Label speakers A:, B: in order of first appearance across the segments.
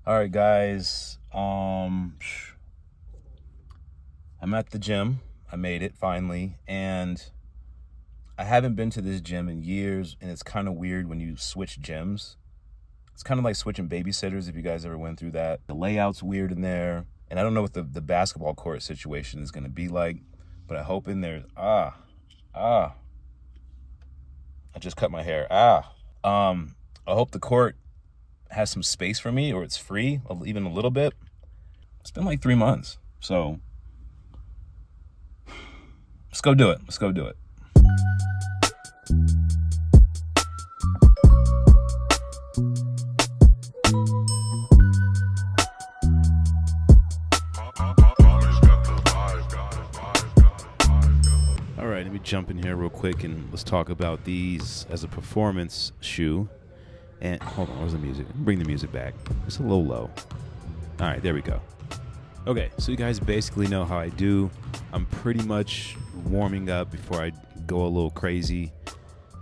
A: All right, guys. I'm at the gym. I made it finally, and I haven't been to this gym in years, and it's kind of weird when you switch gyms. It's kind of like switching babysitters, if you guys ever went through that. The layout's weird in there, and I don't know what the basketball court situation is going to be like, but I hope in there, I just cut my hair. I hope the court has some space for me, or it's free, even a little bit. It's been like 3 months, so let's go do it. Let's go do it. All right, let me jump in here real quick and let's talk about these as a performance shoe. And hold on, where's the music? Bring the music back. It's a little low. All right, there we go. Okay, so you guys basically know how I do. I'm pretty much warming up before I go a little crazy.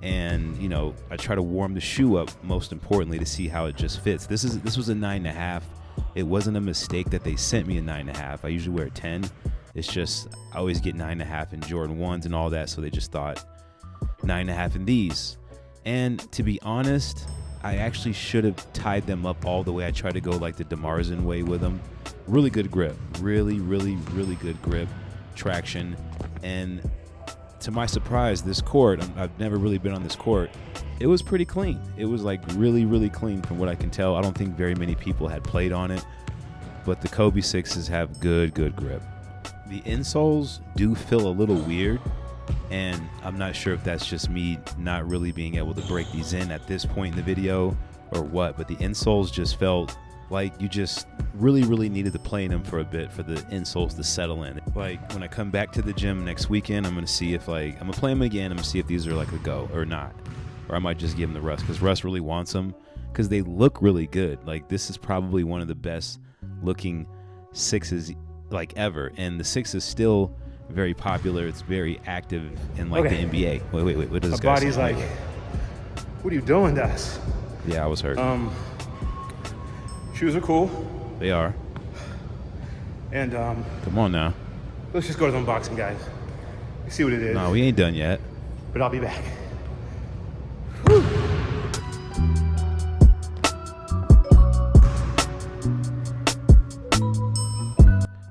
A: And, you know, I try to warm the shoe up, most importantly, to see how it just fits. This was a 9.5. It wasn't a mistake that they sent me a 9.5. I usually wear a 10. It's just I always get 9.5 in Jordan 1s and all that, so they just thought 9.5 in these. And to be honest, I actually should have tied them up all the way. I tried to go like the DeMarzin way with them. Really good grip. Really, really, really good grip. Traction. And to my surprise, this court, I've never really been on this court, it was pretty clean. It was like really, really clean from what I can tell. I don't think very many people had played on it, but the Kobe 6s have good grip. The insoles do feel a little weird, and I'm not sure if that's just me not really being able to break these in at this point in the video or what, but the insoles just felt like you just really, really needed to play in them for a bit for the insoles to settle in. Like when I come back to the gym next weekend, I'm going to see if I'm going to play them again. I'm going to see if these are like a go or not. Or I might just give them to Russ because Russ really wants them because they look really good. Like this is probably one of the best looking 6s like ever. And the 6 is still very popular. It's very active in like the NBA. Wait. What does this guy say?
B: Body's like, what are you doing to us?
A: Yeah, I was hurt.
B: Shoes are cool.
A: They are.
B: And
A: Come on now.
B: let's just go to the unboxing, guys. You see what it is.
A: No, we ain't done yet.
B: But I'll be back.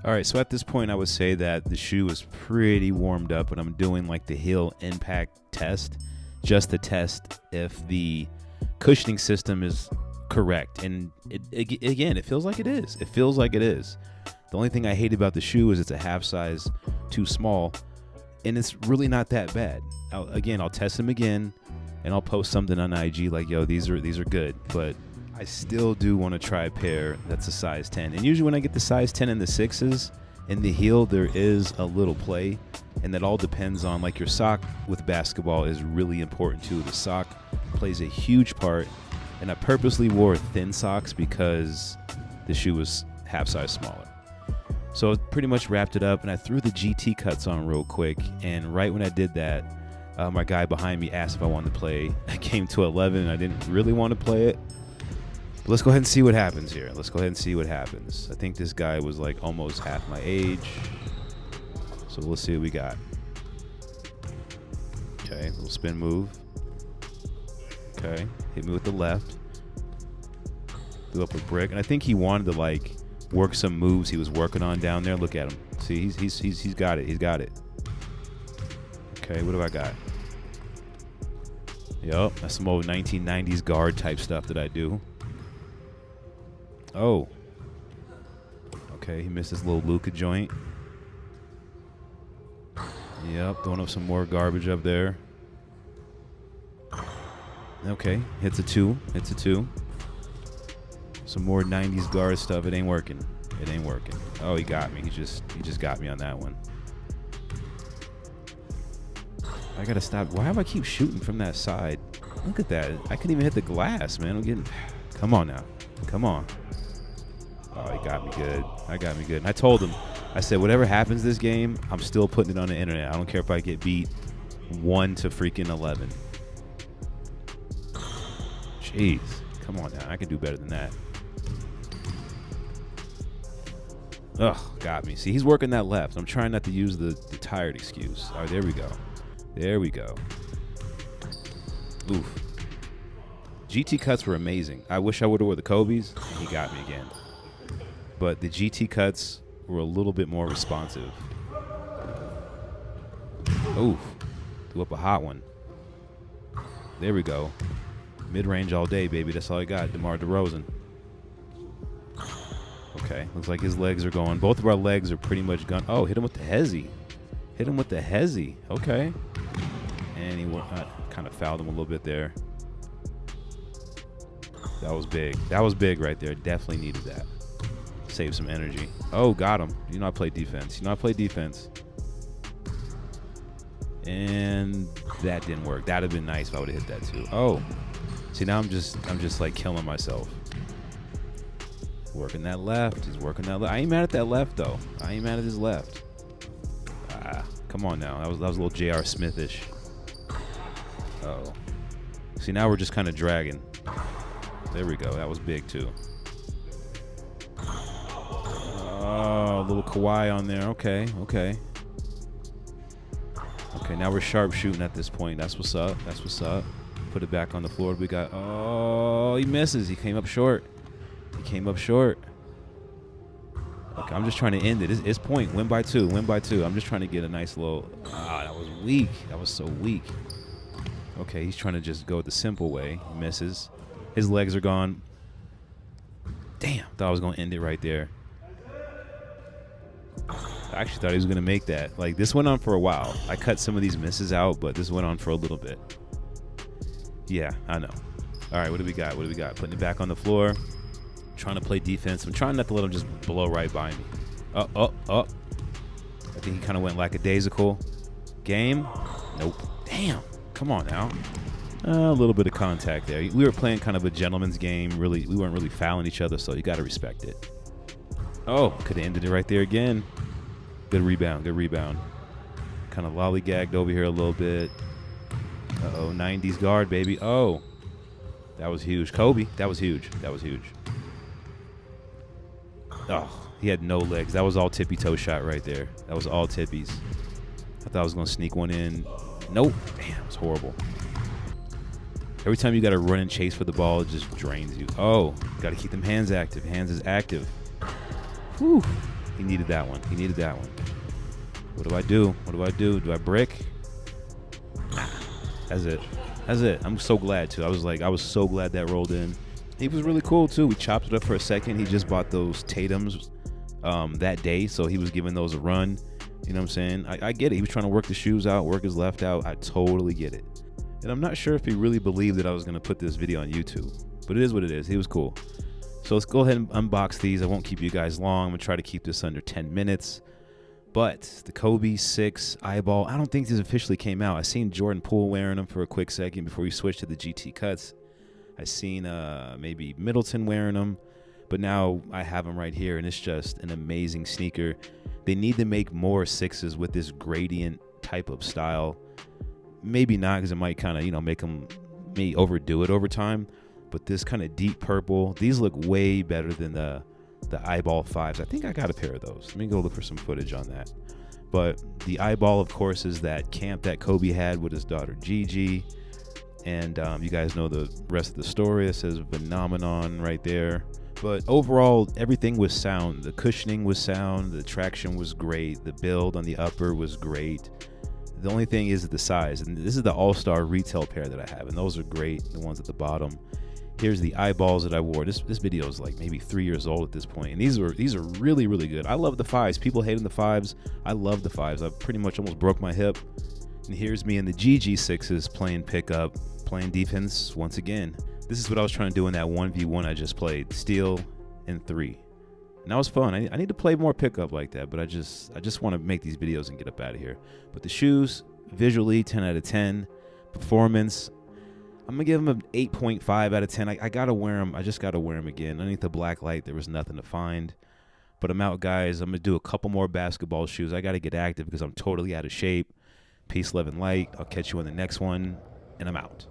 A: All right, so at this point, I would say that the shoe is pretty warmed up, and I'm doing like the heel impact test, just to test if the cushioning system is correct. And again, it feels like it is. It feels like it is. The only thing I hate about the shoe is it's a half size too small, and it's really not that bad. I'll test them again, and I'll post something on IG like, yo, these are good, but I still do want to try a pair that's a size 10. And usually when I get the size 10 in the 6s, in the heel, there is a little play. And that all depends on, like, your sock with basketball is really important too. The sock plays a huge part. And I purposely wore thin socks because the shoe was half size smaller. So I pretty much wrapped it up, and I threw the GT cuts on real quick. And right when I did that, my guy behind me asked if I wanted to play. I came to 11 and I didn't really want to play it. Let's go ahead and see what happens here. I think this guy was like almost half my age. So let's see what we got. Okay, little spin move. Okay, hit me with the left. Threw up a brick. And I think he wanted to like work some moves he was working on down there. Look at him. See, he's got it. He's got it. Okay, what do I got? Yup, that's some old 1990s guard type stuff that I do. Oh. Okay, he missed his little Luka joint. Yep, throwing up some more garbage up there. Okay, hits a two. Some more 90s guard stuff. It ain't working. Oh, he got me. He just got me on that one. I gotta stop. Why do I keep shooting from that side? Look at that. I couldn't even hit the glass, man. Come on now. Come on. Oh, he got me good. And I told him, I said, whatever happens this game, I'm still putting it on the internet. I don't care if I get beat 1 to freaking 11. Jeez. Come on now. I can do better than that. Ugh, got me. See, he's working that left. I'm trying not to use the tired excuse. All right, there we go. There we go. Oof. GT cuts were amazing. I wish I would have wore the Kobe's, and he got me again. But the GT cuts were a little bit more responsive. Oof. Threw up a hot one. There we go. Mid-range all day, baby. That's all I got. DeMar DeRozan. Okay. Looks like his legs are going. Both of our legs are pretty much gone. Oh, hit him with the hezzy. Hit him with the hezzy. Okay. And he kind of fouled him a little bit there. That was big. That was big right there. Definitely needed that. Save some energy. Oh, got him. You know I play defense. You know I play defense. And that didn't work. That'd have been nice if I would have hit that too. Oh. See, now I'm just like killing myself. Working that left. He's working that left. I ain't mad at that left though. I ain't mad at his left. Ah, come on now. That was a little J.R. Smith-ish. Uh-oh. See, now we're just kind of dragging. There we go. That was big too. Oh, a little Kawhi on there. Okay, okay. Okay, now we're sharp shooting at this point. That's what's up. That's what's up. Put it back on the floor. We got, oh, he misses. He came up short. He came up short. Okay, I'm just trying to end it. It's point. Win by two. Win by two. I'm just trying to get a nice little, that was weak. That was so weak. Okay, he's trying to just go the simple way. He misses. His legs are gone. Damn, thought I was going to end it right there. I actually thought he was going to make that. Like, this went on for a while. I cut some of these misses out, but this went on for a little bit. Yeah, I know. All right, what do we got? What do we got? Putting it back on the floor. Trying to play defense. I'm trying not to let him just blow right by me. I think he kind of went lackadaisical. Game? Nope. Damn. Come on now. A little bit of contact there. We were playing kind of a gentleman's game. Really, we weren't really fouling each other, so you got to respect it. Oh, could have ended it right there again. Good rebound. Good rebound. Kind of lollygagged over here a little bit. Uh-oh, 90s guard, baby. Oh, that was huge. Kobe, that was huge. That was huge. Oh, he had no legs. That was all tippy toe shot right there. That was all tippies. I thought I was going to sneak one in. Nope. Damn, it was horrible. Every time you got to run and chase for the ball, it just drains you. Oh, got to keep them hands active. Hands is active. Whew. He needed that one. He needed that one. What do I do? What do I do? Do I brick? Nah. That's it. That's it. I'm so glad, too. I was so glad that rolled in. He was really cool, too. We chopped it up for a second. He just bought those Tatums that day, so he was giving those a run. You know what I'm saying? I get it. He was trying to work the shoes out, work his left out. I totally get it. And I'm not sure if he really believed that I was going to put this video on YouTube. But it is what it is. He was cool. So let's go ahead and unbox these. I won't keep you guys long. I'm going to try to keep this under 10 minutes. But the Kobe 6 eyeball, I don't think these officially came out. I seen Jordan Poole wearing them for a quick second before we switched to the GT cuts. I seen maybe Middleton wearing them. But now I have them right here, and it's just an amazing sneaker. They need to make more 6s with this gradient type of style. Maybe not, because it might kind of, make them may overdo it over time. But this kind of deep purple, these look way better than the eyeball 5s. I think I got a pair of those. Let me go look for some footage on that. But the eyeball, of course, is that camp that Kobe had with his daughter Gigi. And you guys know the rest of the story. It says phenomenon right there. But overall, everything was sound. The cushioning was sound. The traction was great. The build on the upper was great. The only thing is the size. And this is the all-star retail pair that I have. And those are great, the ones at the bottom. Here's the eyeballs that I wore. This video is like maybe 3 years old at this point. And these are really, really good. I love the 5s. People hating the 5s. I love the 5s. I pretty much almost broke my hip. And here's me in the GG6s playing pickup, playing defense once again. This is what I was trying to do in that 1v1 I just played. Steal and 3. And that was fun. I need to play more pickup like that, but I just want to make these videos and get up out of here. But the shoes, visually, 10 out of 10. Performance, I'm going to give them an 8.5 out of 10. I got to wear them. I just got to wear them again. Underneath the black light, there was nothing to find. But I'm out, guys. I'm going to do a couple more basketball shoes. I got to get active because I'm totally out of shape. Peace, love, and light. I'll catch you on the next one, and I'm out.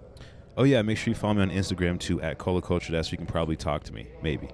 A: Oh, yeah, make sure you follow me on Instagram, too, at ColaCulture. That's where you can probably talk to me. Maybe.